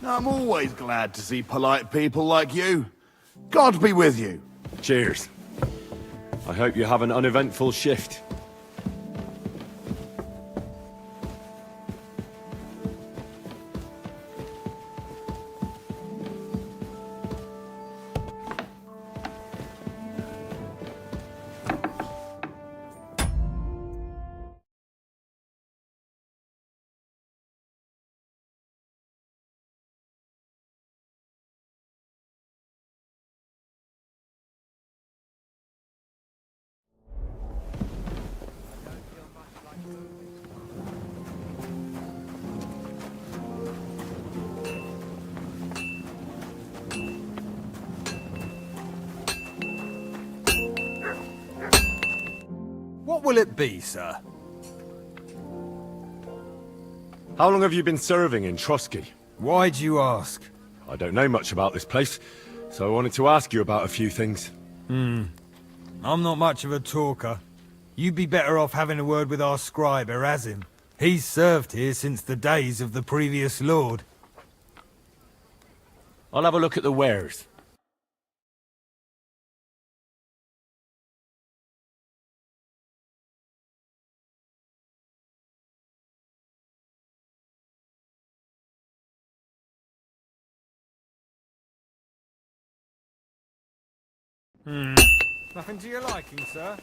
I'm always glad to see polite people like you. God be with you. Cheers. I hope you have an uneventful shift. What will it be, sir? How long have you been serving in Trotsky? Why do you ask? I don't know much about this place, so I wanted to ask you about a few things. I'm not much of a talker. You'd be better off having a word with our scribe, Erasim. He's served here since the days of the previous lord. I'll have a look at the wares. Nothing to your liking, sir?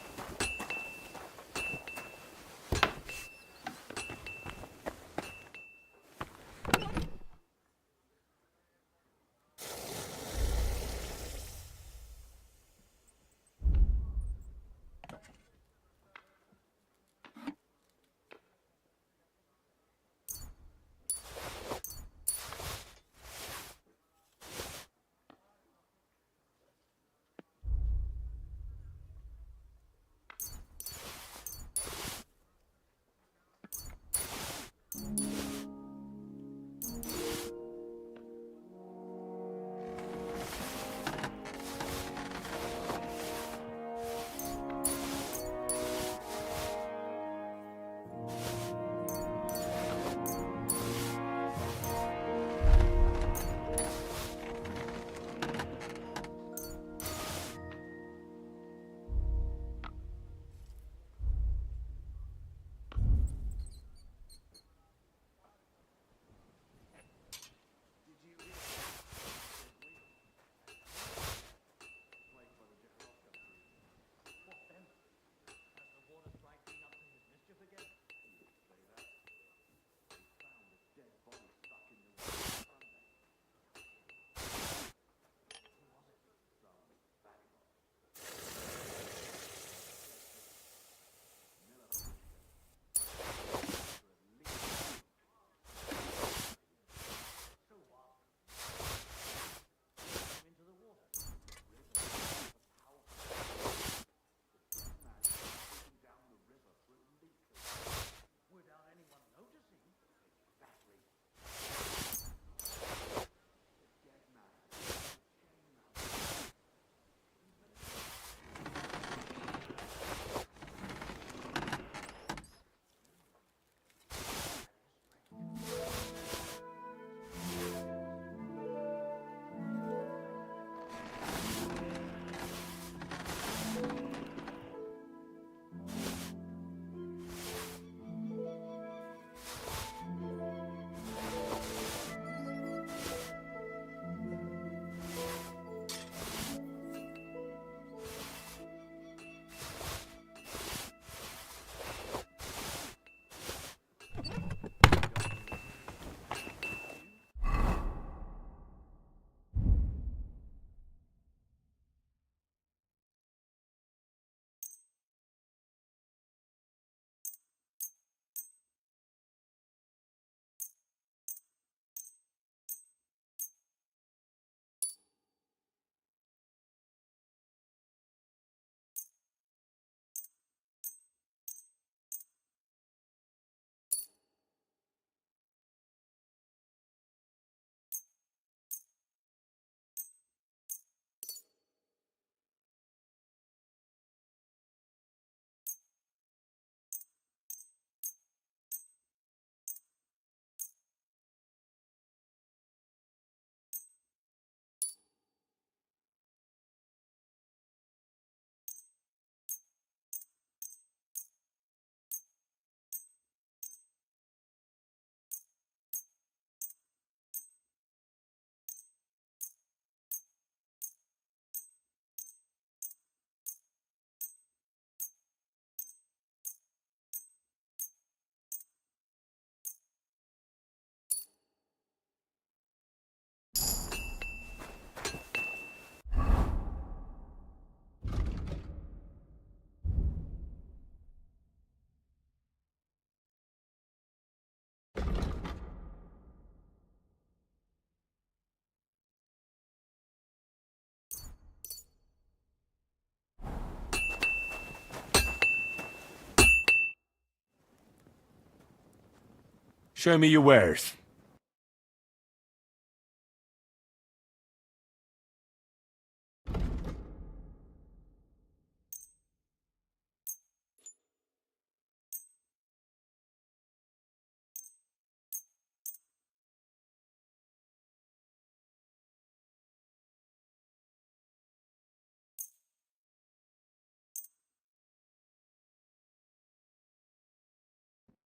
Show me your wares.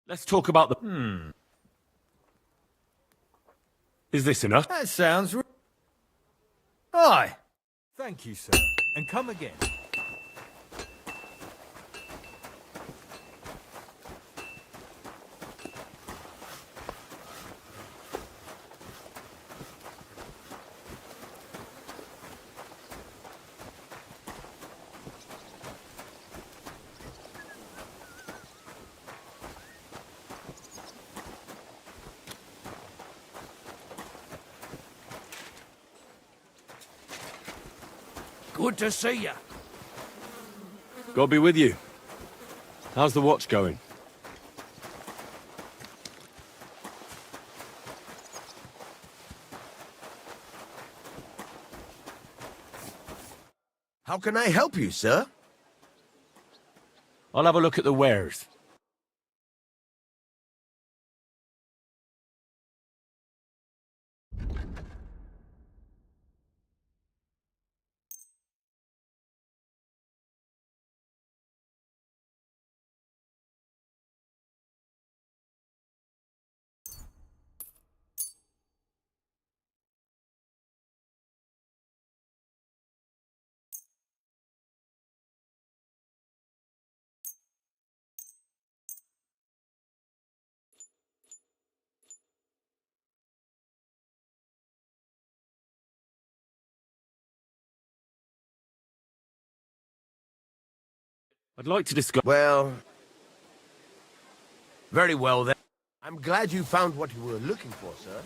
Let's talk about the... Is this enough? That sounds... Aye. Thank you, sir. And come again. Good to see you. God be with you. How's the watch going? How can I help you, sir? I'll have a look at the wares. I'd like to discuss... Well... Very well, then. I'm glad you found what you were looking for, sir.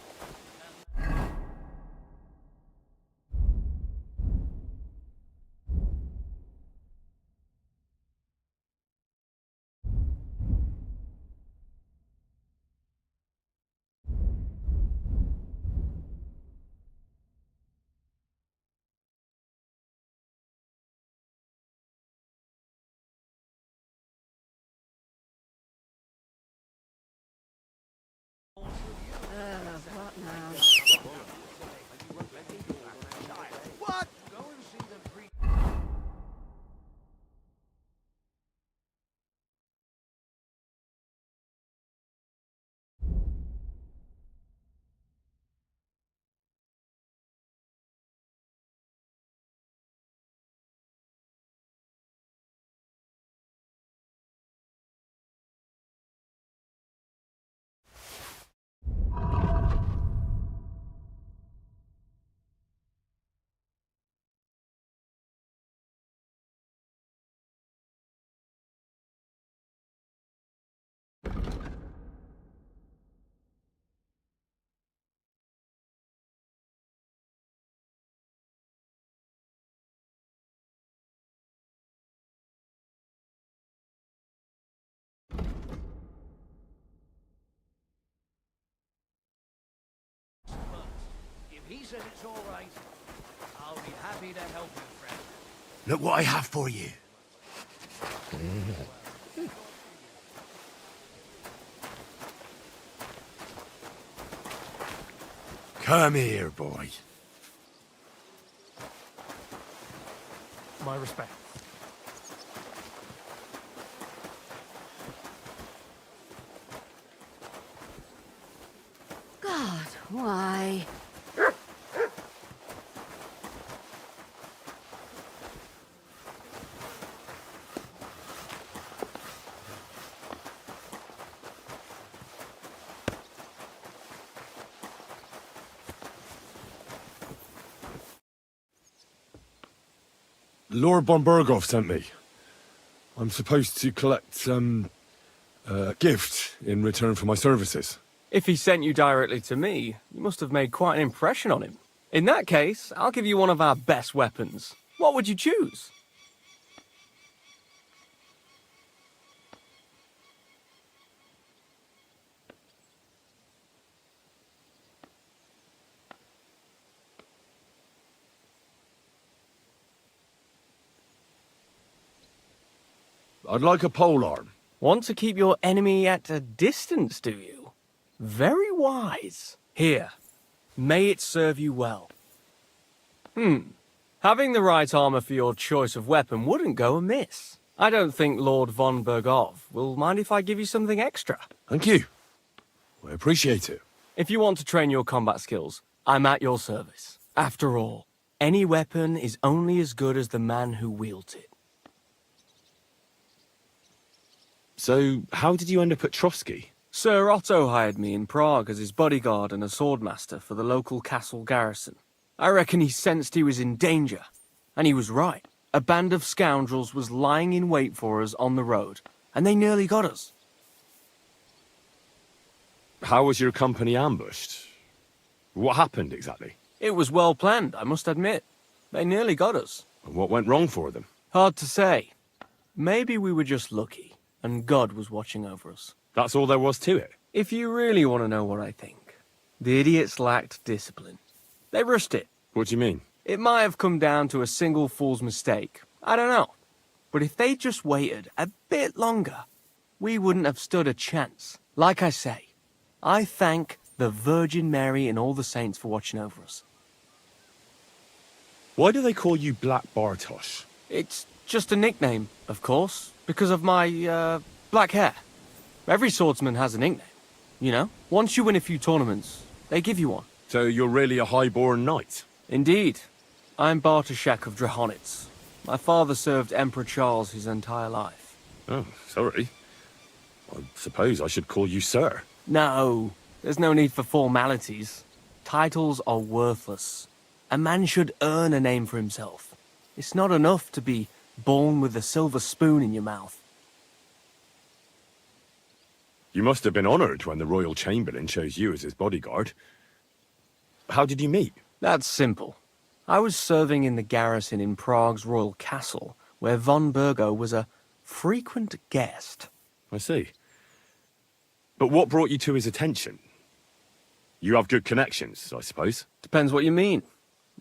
What now? What? Go and see the priest. If he says it's all right, I'll be happy to help you, friend. Look what I have for you. Come here, boy. My respect. God, why? Lord Bombergov sent me. I'm supposed to collect, a gift in return for my services. If he sent you directly to me, you must have made quite an impression on him. In that case, I'll give you one of our best weapons. What would you choose? I'd like a polearm. Want to keep your enemy at a distance, do you? Very wise. Here, may it serve you well. Having the right armor for your choice of weapon wouldn't go amiss. I don't think Lord von Bergov will mind if I give you something extra. Thank you. I appreciate it. If you want to train your combat skills, I'm at your service. After all, any weapon is only as good as the man who wields it. So, how did you end up at Trotsky? Sir Otto hired me in Prague as his bodyguard and a swordmaster for the local castle garrison. I reckon he sensed he was in danger. And he was right. A band of scoundrels was lying in wait for us on the road, and they nearly got us. How was your company ambushed? What happened exactly? It was well planned, I must admit. They nearly got us. And what went wrong for them? Hard to say. Maybe we were just lucky, and God was watching over us. That's all there was to it? If you really want to know what I think, the idiots lacked discipline. They rushed it. What do you mean? It might have come down to a single fool's mistake. I don't know. But if they just waited a bit longer, we wouldn't have stood a chance. Like I say, I thank the Virgin Mary and all the saints for watching over us. Why do they call you Black Bartosz? It's just a nickname, of course, because of my, black hair. Every swordsman has a nickname, you know? Once you win a few tournaments, they give you one. So you're really a high-born knight? Indeed. I'm Bartoszek of Drahonitz. My father served Emperor Charles his entire life. Oh, sorry. I suppose I should call you sir. No, there's no need for formalities. Titles are worthless. A man should earn a name for himself. It's not enough to be born with a silver spoon in your mouth. You must have been honoured when the Royal Chamberlain chose you as his bodyguard. How did you meet? That's simple. I was serving in the garrison in Prague's royal castle, where von Bergo was a frequent guest. I see. But what brought you to his attention? You have good connections, I suppose. Depends what you mean.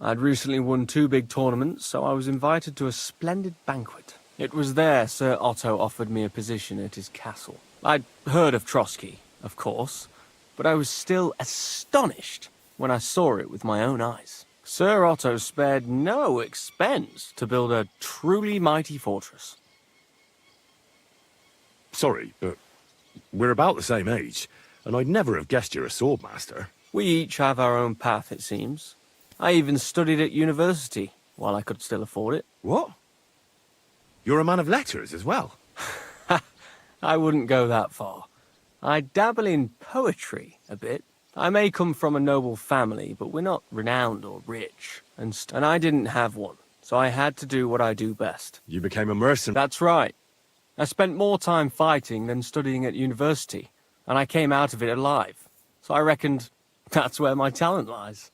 I'd recently won 2 big tournaments, so I was invited to a splendid banquet. It was there Sir Otto offered me a position at his castle. I'd heard of Trotsky, of course, but I was still astonished when I saw it with my own eyes. Sir Otto spared no expense to build a truly mighty fortress. Sorry, but we're about the same age, and I'd never have guessed you're a swordmaster. We each have our own path, it seems. I even studied at university, while I could still afford it. What? You're a man of letters as well? I wouldn't go that far. I dabble in poetry a bit. I may come from a noble family, but we're not renowned or rich. And I didn't have one, so I had to do what I do best. You became a mercenary. That's right. I spent more time fighting than studying at university, and I came out of it alive. So I reckoned that's where my talent lies.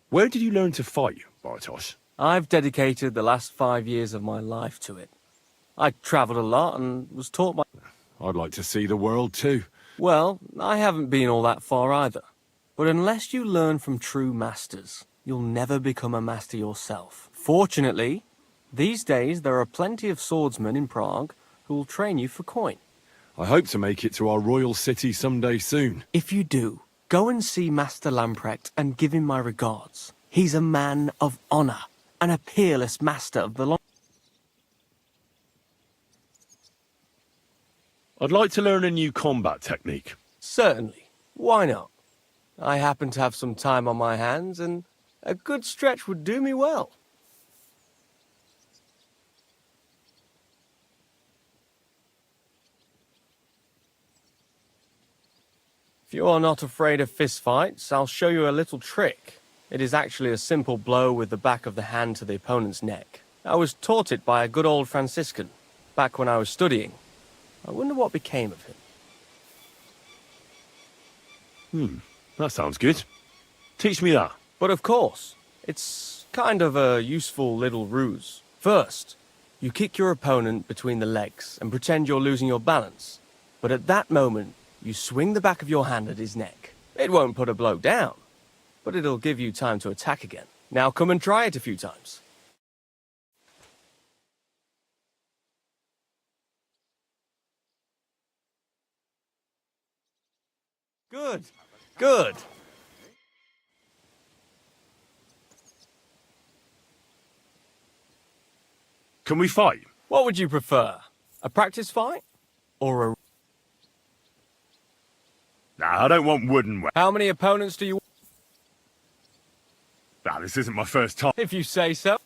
Where did you learn to fight, Bartosz? I've dedicated the last 5 years of my life to it. I travelled a lot and was taught by... I'd like to see the world too. Well, I haven't been all that far either. But unless you learn from true masters, you'll never become a master yourself. Fortunately, these days there are plenty of swordsmen in Prague who will train you for coin. I hope to make it to our royal city someday soon. If you do, go and see Master Lamprecht and give him my regards. He's a man of honour and a peerless master of the long... I'd like to learn a new combat technique. Certainly. Why not? I happen to have some time on my hands, and a good stretch would do me well. If you are not afraid of fistfights, I'll show you a little trick. It is actually a simple blow with the back of the hand to the opponent's neck. I was taught it by a good old Franciscan, back when I was studying. I wonder what became of him. That sounds good. Teach me that. But of course, it's kind of a useful little ruse. First, you kick your opponent between the legs and pretend you're losing your balance. But at that moment, you swing the back of your hand at his neck. It won't put a blow down, but it'll give you time to attack again. Now come and try it a few times. Good. Good. Can we fight? What would you prefer? A practice fight? Or a... Nah, I don't want wooden weapons. How many opponents do you... Nah, this isn't my first time. If you say so.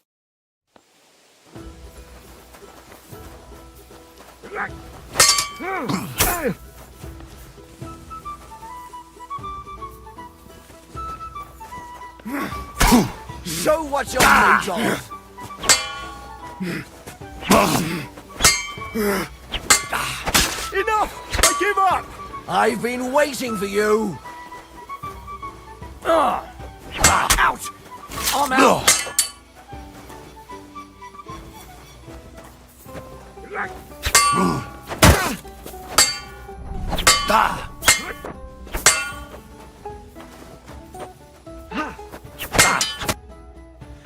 Show what you're made of! Enough! I give up! I've been waiting for you! Out! I'm out!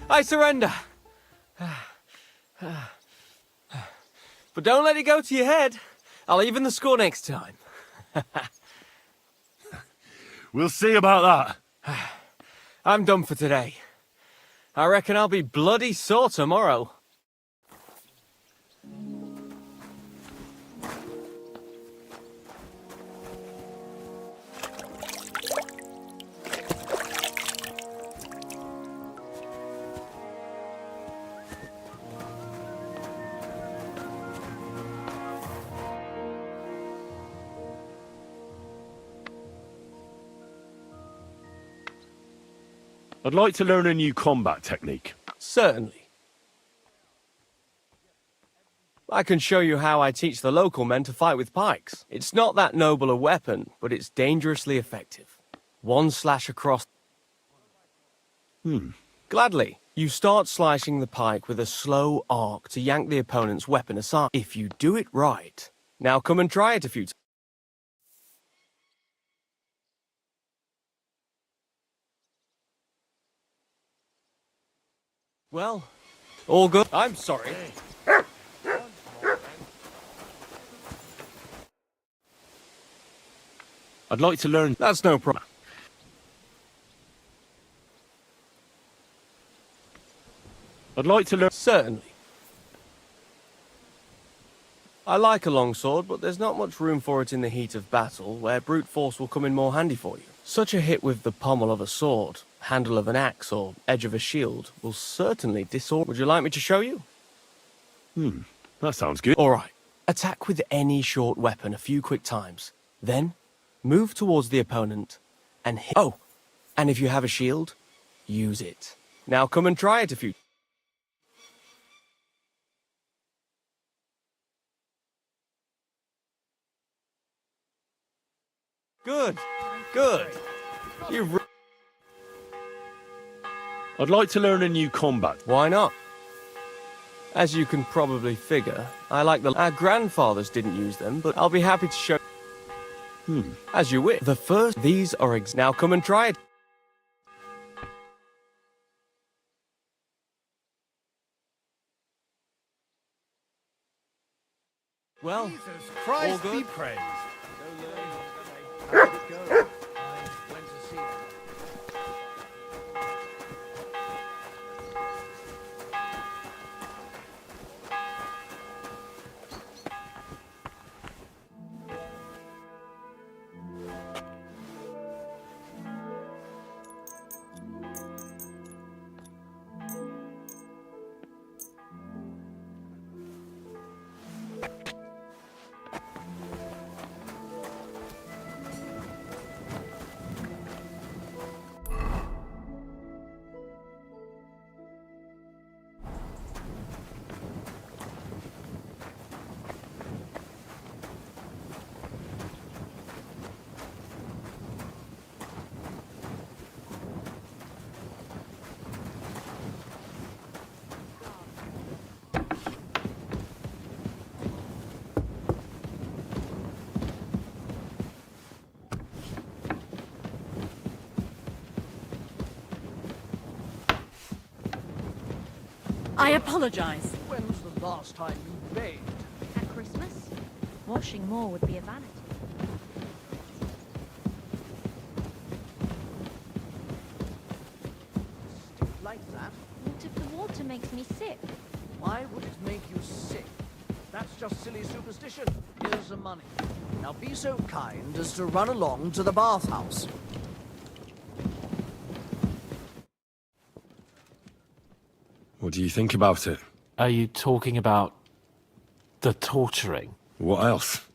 I surrender. But don't let it go to your head. I'll even the score next time. We'll see about that. I'm done for today. I reckon I'll be bloody sore tomorrow. I'd like to learn a new combat technique. Certainly. I can show you how I teach the local men to fight with pikes. It's not that noble a weapon, but it's dangerously effective. One slash across... Gladly. You start slicing the pike with a slow arc to yank the opponent's weapon aside. If you do it right. Now come and try it a few times. Well, all good. I'm sorry. I'd like to learn... That's no problem. I'd like to learn... Certainly. I like a longsword, but there's not much room for it in the heat of battle, where brute force will come in more handy for you. Such a hit with the pommel of a sword, handle of an axe, or edge of a shield will certainly disorder... Would you like me to show you? That sounds good. All right. Attack with any short weapon a few quick times. Then, move towards the opponent and hit... Oh, and if you have a shield, use it. Now come and try it a few... Good. Good. You've... I'd like to learn a new combat. Why not? As you can probably figure, I like the... Our grandfathers didn't use them, but I'll be happy to show... As you wish. The first... These are... Now come and try it. Well, Jesus all Christ good. be praised! I apologize. When was the last time you bathed? At Christmas, washing more would be a vanity. makes me sick. Why would it make you sick? That's just silly superstition. Here's the money. Now be so kind as to run along to the bathhouse. What do you think about it? Are you talking about the torturing? What else?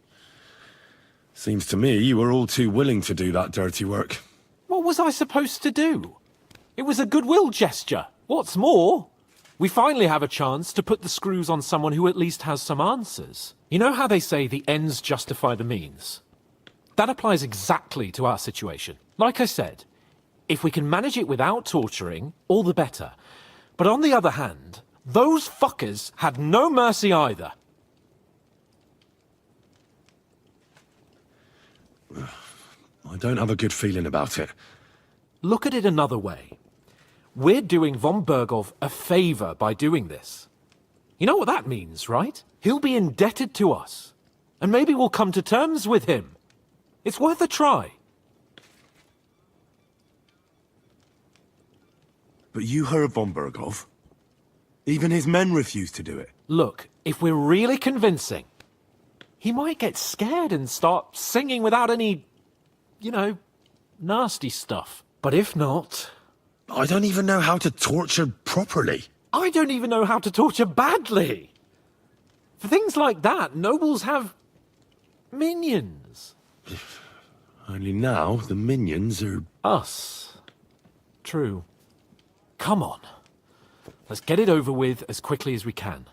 Seems to me you were all too willing to do that dirty work. What was I supposed to do? It was a goodwill gesture. What's more, we finally have a chance to put the screws on someone who at least has some answers. You know how they say the ends justify the means? That applies exactly to our situation. Like I said, if we can manage it without torturing, all the better. But on the other hand, those fuckers had no mercy either. I don't have a good feeling about it. Look at it another way. We're doing von Berghoff a favor by doing this. You know what that means, right? He'll be indebted to us. And maybe we'll come to terms with him. It's worth a try. But you heard von Berghoff. Even his men refused to do it. Look, if we're really convincing, he might get scared and start singing without any, nasty stuff. But if not... I don't even know how to torture properly. I don't even know how to torture badly. For things like that, nobles have minions. Only now the minions are... Us. True. Come on. Let's get it over with as quickly as we can.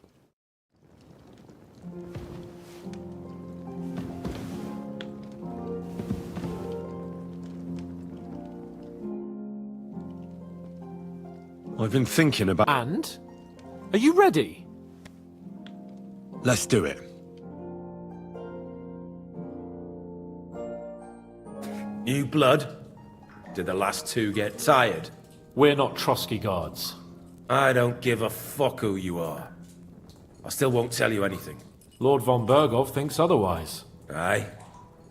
I've been thinking about... And? Are you ready? Let's do it. New blood? Did the last two get tired? We're not Trotsky guards. I don't give a fuck who you are. I still won't tell you anything. Lord von Berghoff thinks otherwise. Aye?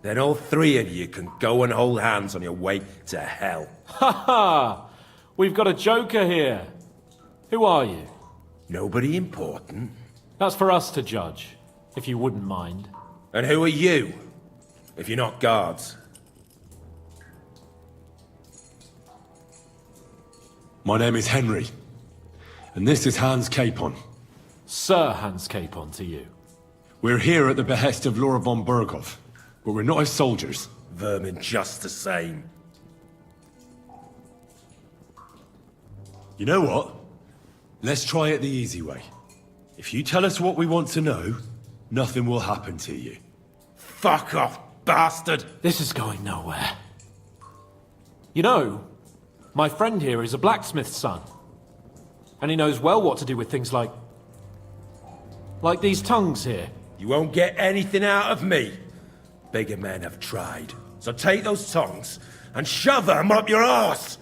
Then all three of you can go and hold hands on your way to hell. Ha ha! We've got a joker here. Who are you? Nobody important. That's for us to judge, if you wouldn't mind. And who are you? If you're not guards. My name is Henry. And this is Hans Capon. Sir Hans Capon to you. We're here at the behest of Lord von Berghoff, but we're not his soldiers. Vermin just the same. You know what? Let's try it the easy way. If you tell us what we want to know, nothing will happen to you. Fuck off, bastard! This is going nowhere. You know, my friend here is a blacksmith's son. And he knows well what to do with things like these tongues here. You won't get anything out of me. Bigger men have tried. So take those tongs and shove them up your arse,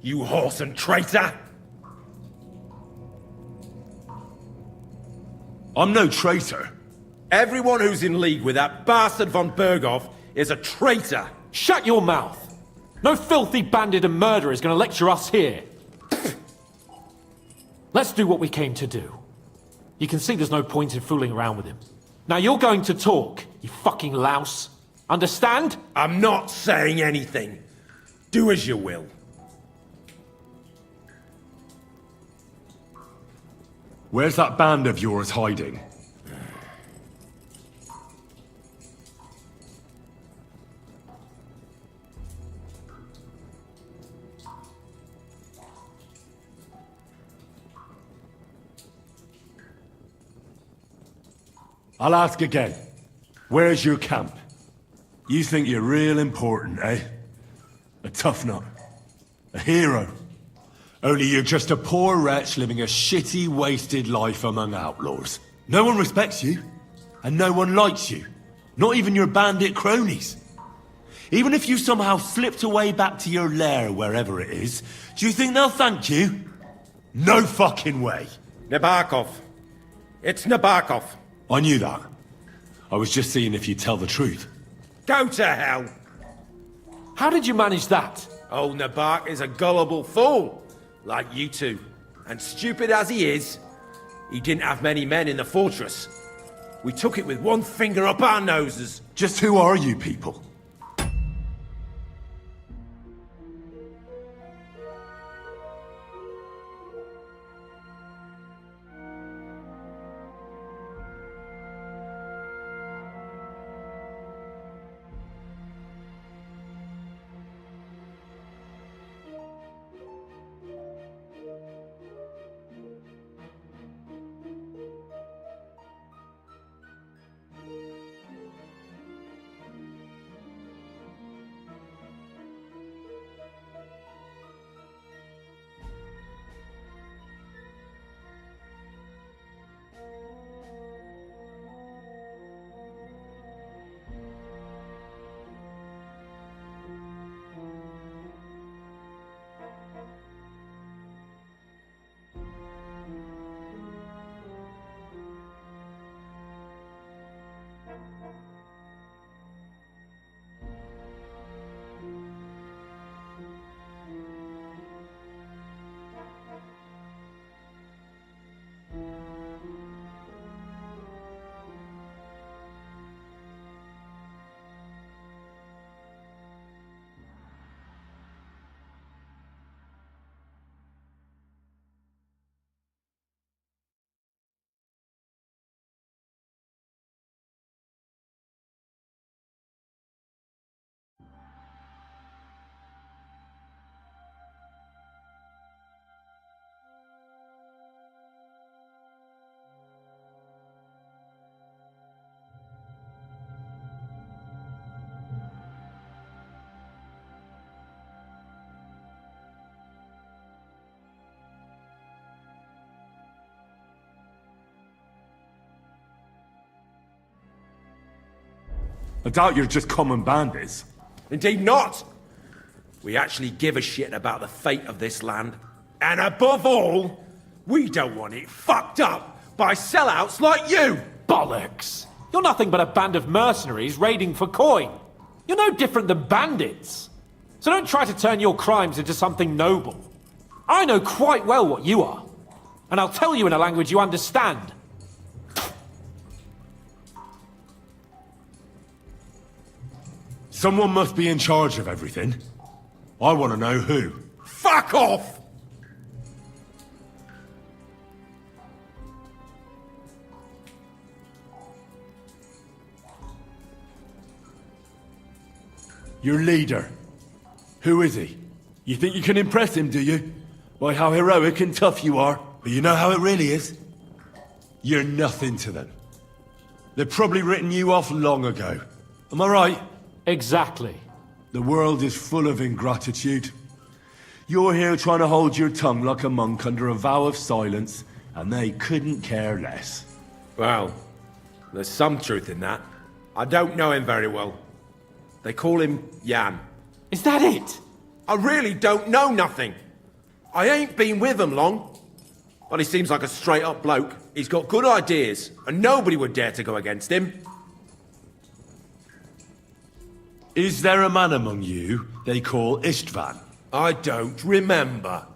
you horse and traitor! I'm no traitor. Everyone who's in league with that bastard von Berghoff is a traitor! Shut your mouth! No filthy bandit and murderer is going to lecture us here. Let's do what we came to do. You can see there's no point in fooling around with him. Now you're going to talk, you fucking louse. Understand? I'm not saying anything. Do as you will. Where's that band of yours hiding? I'll ask again. Where's your camp? You think you're real important, eh? A tough nut. A hero. Only you're just a poor wretch living a shitty, wasted life among outlaws. No one respects you, and no one likes you. Not even your bandit cronies. Even if you somehow slipped away back to your lair, wherever it is, do you think they'll thank you? No fucking way. Nabokov. It's Nabokov. I knew that. I was just seeing if you'd tell the truth. Go to hell! How did you manage that? Old Nabok is a gullible fool, like you two. And stupid as he is, he didn't have many men in the fortress. We took it with one finger up our noses. Just who are you people? I doubt you're just common bandits. Indeed not! We actually give a shit about the fate of this land. And above all, we don't want it fucked up by sellouts like you! Bollocks! You're nothing but a band of mercenaries raiding for coin. You're no different than bandits. So don't try to turn your crimes into something noble. I know quite well what you are. And I'll tell you in a language you understand. Someone must be in charge of everything. I want to know who. Fuck off! Your leader. Who is he? You think you can impress him, do you? By how heroic and tough you are. But you know how it really is? You're nothing to them. They've probably written you off long ago. Am I right? Exactly. The world is full of ingratitude. You're here trying to hold your tongue like a monk under a vow of silence, and they couldn't care less. Well, there's some truth in that. I don't know him very well. They call him Jan. Is that it? I really don't know nothing. I ain't been with him long. But he seems like a straight-up bloke. He's got good ideas, and nobody would dare to go against him. Is there a man among you they call Istvan? I don't remember.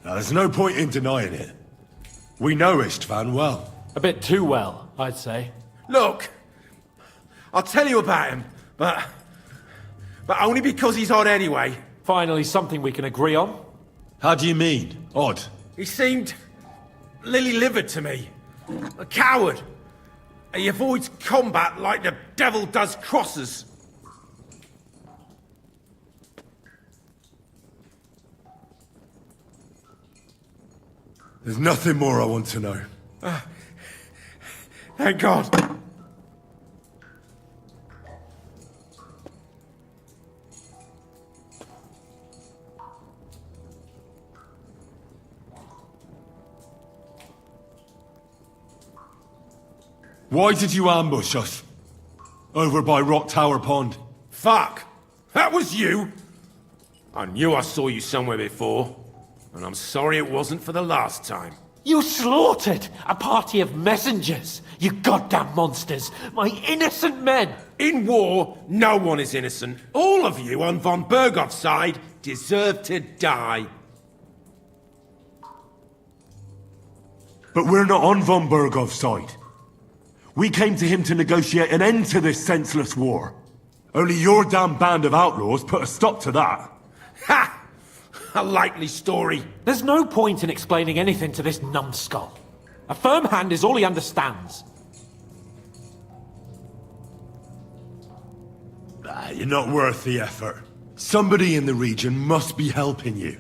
Now, there's no point in denying it. We know Istvan well. A bit too well, I'd say. Look, I'll tell you about him, but only because he's odd anyway. Finally, something we can agree on. How do you mean? Odd? He seemed lily-livered to me. A coward. He avoids combat like the devil does crosses. There's nothing more I want to know. Thank God. Why did you ambush us? Over by Rock Tower Pond. Fuck! That was you! I knew I saw you somewhere before, and I'm sorry it wasn't for the last time. You slaughtered a party of messengers, you goddamn monsters! My innocent men! In war, no one is innocent. All of you on von Bergov's side deserve to die. But we're not on von Bergov's side. We came to him to negotiate an end to this senseless war. Only your damn band of outlaws put a stop to that. Ha! A likely story. There's no point in explaining anything to this numbskull. A firm hand is all he understands. You're not worth the effort. Somebody in the region must be helping you.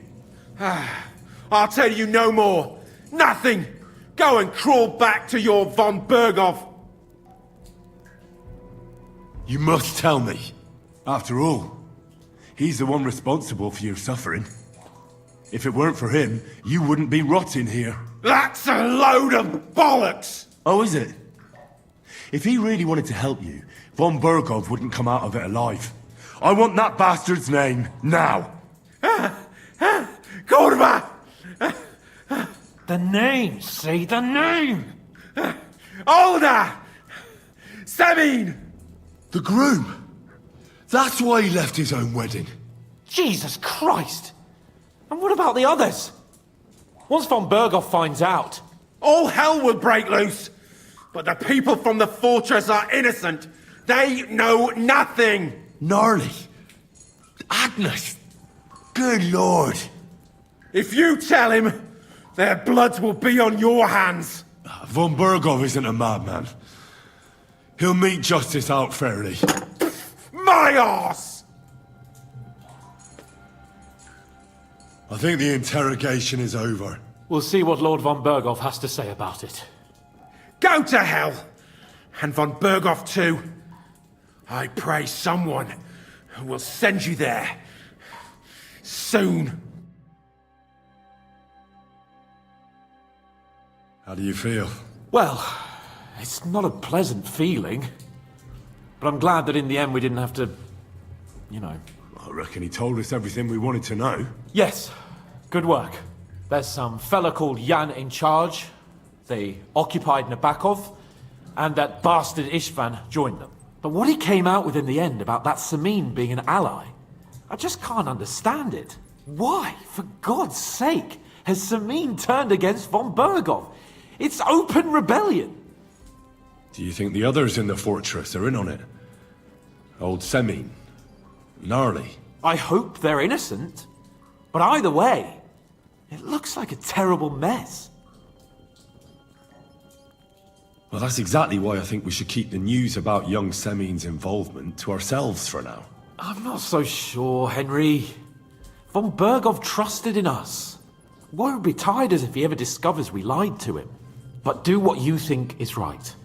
I'll tell you no more. Nothing. Go and crawl back to your von Bergov. You must tell me. After all, he's the one responsible for your suffering. If it weren't for him, you wouldn't be rotting here. That's a load of bollocks! Oh, is it? If he really wanted to help you, von Bergov wouldn't come out of it alive. I want that bastard's name, now! Kurva! The name, say the name! Olda! Sabine! The groom! That's why he left his own wedding. Jesus Christ! And what about the others? Once von Bergov finds out... All hell will break loose! But the people from the fortress are innocent! They know nothing! Gnarly. Agnes. Good lord. If you tell him, their blood will be on your hands! Von Bergov isn't a madman. He'll meet justice out fairly. My arse! I think the interrogation is over. We'll see what Lord von Bergov has to say about it. Go to hell! And von Bergov too. I pray someone will send you there. Soon. How do you feel? Well, it's not a pleasant feeling. But I'm glad that in the end we didn't have to... you know... I reckon he told us everything we wanted to know. Yes, good work. There's some fella called Jan in charge. They occupied Nabokov, and that bastard Istvan joined them. But what he came out with in the end about that Samin being an ally, I just can't understand it. Why, for God's sake, has Samin turned against von Bergov? It's open rebellion. Do you think the others in the fortress are in on it? Old Semin? Gnarly? I hope they're innocent. But either way, it looks like a terrible mess. Well, that's exactly why I think we should keep the news about young Semin's involvement to ourselves for now. I'm not so sure, Henry. Von Bergov trusted in us. Won't be tired as if he ever discovers we lied to him. But do what you think is right.